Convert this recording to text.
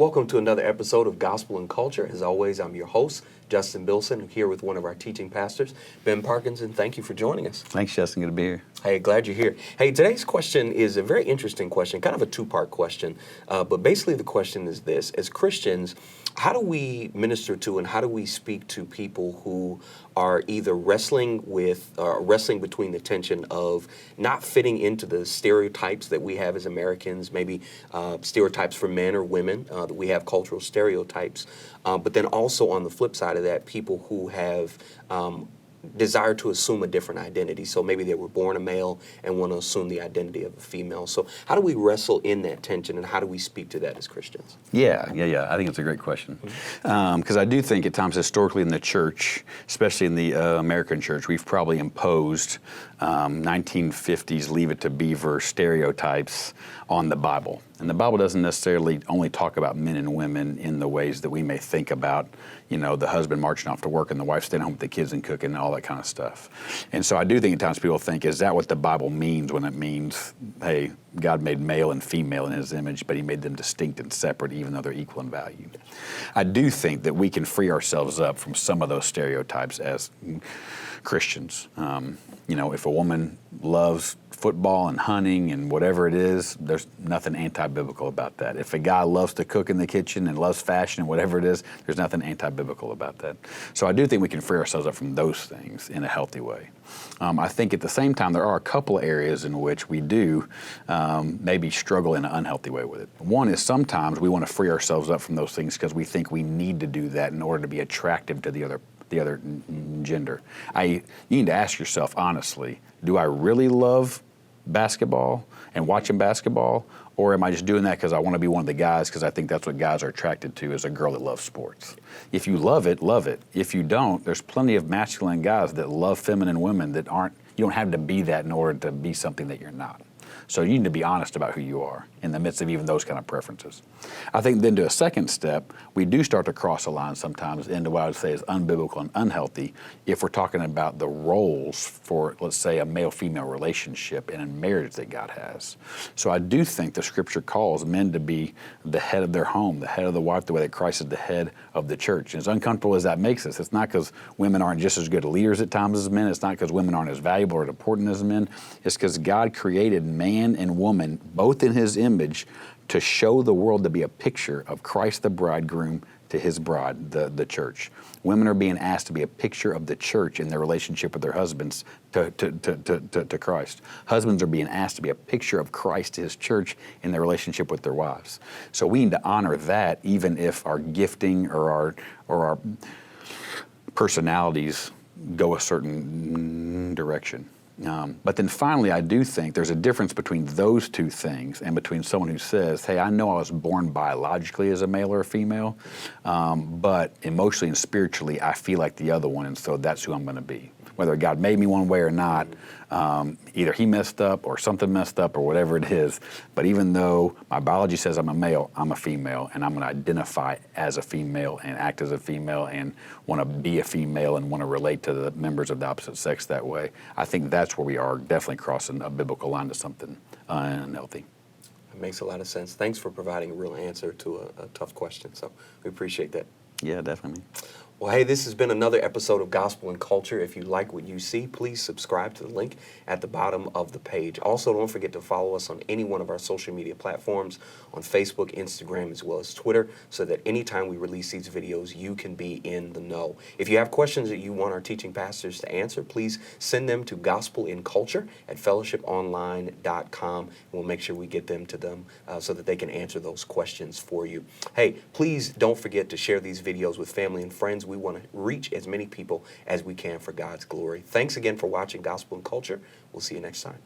Welcome to another episode of Gospel and Culture. As always, I'm your host, Justin Bilson, here with one of our teaching pastors, Ben Parkinson. Thank you for joining us. Thanks, Justin. Good to be here. Hey, glad you're here. Hey, today's question is a very interesting question, kind of a two-part question. But basically the question is this. As Christians, how do we minister to and how do we speak to people who are either wrestling between the tension of not fitting into the stereotypes that we have as Americans, maybe stereotypes for men or women, that we have cultural stereotypes, but then also on the flip side of that, people who have desire to assume a different identity. So maybe they were born a male and want to assume the identity of a female. So how do we wrestle in that tension and how do we speak to that as Christians? Yeah. I think it's a great question. Because I do think at times historically in the church, especially in the American church, we've probably imposed 1950s Leave It to Beaver stereotypes on the Bible. And the Bible doesn't necessarily only talk about men and women in the ways that we may think about, the husband marching off to work and the wife staying home with the kids and cooking and all that kind of stuff. And so I do think at times people think, is that what the Bible means when it means, hey, God made male and female in his image, but he made them distinct and separate even though they're equal in value? I do think that we can free ourselves up from some of those stereotypes as Christians. If a woman loves football and hunting and whatever it is, there's nothing anti-biblical about that. If a guy loves to cook in the kitchen and loves fashion and whatever it is, there's nothing anti-biblical about that. So I do think we can free ourselves up from those things in a healthy way. I think at the same time, there are a couple of areas in which we do maybe struggle in an unhealthy way with it. One is sometimes we want to free ourselves up from those things because we think we need to do that in order to be attractive to the other gender. You need to ask yourself honestly, do I really love basketball and watching basketball, or am I just doing that because I want to be one of the guys because I think that's what guys are attracted to, is a girl that loves sports? If you love it, love it. If you don't, there's plenty of masculine guys that love feminine women that aren't. You don't have to be that in order to be something that you're not. So you need to be honest about who you are in the midst of even those kind of preferences. I think then to a second step, we do start to cross a line sometimes into what I would say is unbiblical and unhealthy if we're talking about the roles for, let's say, a male-female relationship in a marriage that God has. So I do think the scripture calls men to be the head of their home, the head of the wife, the way that Christ is the head of the church. And as uncomfortable as that makes us, it's not because women aren't just as good leaders at times as men. It's not because women aren't as valuable or important as men. It's because God created man and woman, both in his image, to show the world to be a picture of Christ the bridegroom to his bride, the church. Women are being asked to be a picture of the church in their relationship with their husbands to Christ. Husbands are being asked to be a picture of Christ to his church in their relationship with their wives. So we need to honor that even if our gifting or our personalities go a certain direction. But then finally, I do think there's a difference between those two things and between someone who says, hey, I know I was born biologically as a male or a female, but emotionally and spiritually, I feel like the other one, and so that's who I'm going to be. Whether God made me one way or not, either he messed up or something messed up or whatever it is. But even though my biology says I'm a male, I'm a female, and I'm going to identify as a female and act as a female and want to be a female and want to relate to the members of the opposite sex that way. I think that's where we are definitely crossing a biblical line to something unhealthy. It makes a lot of sense. Thanks for providing a real answer to a tough question. So we appreciate that. Yeah, definitely. Well, hey, this has been another episode of Gospel and Culture. If you like what you see, please subscribe to the link at the bottom of the page. Also, don't forget to follow us on any one of our social media platforms, on Facebook, Instagram, as well as Twitter, so that anytime we release these videos, you can be in the know. If you have questions that you want our teaching pastors to answer, please send them to gospelinculture@fellowshiponline.com, and we'll make sure we get them to them so that they can answer those questions for you. Hey, please don't forget to share these videos with family and friends. We want to reach as many people as we can for God's glory. Thanks again for watching Gospel and Culture. We'll see you next time.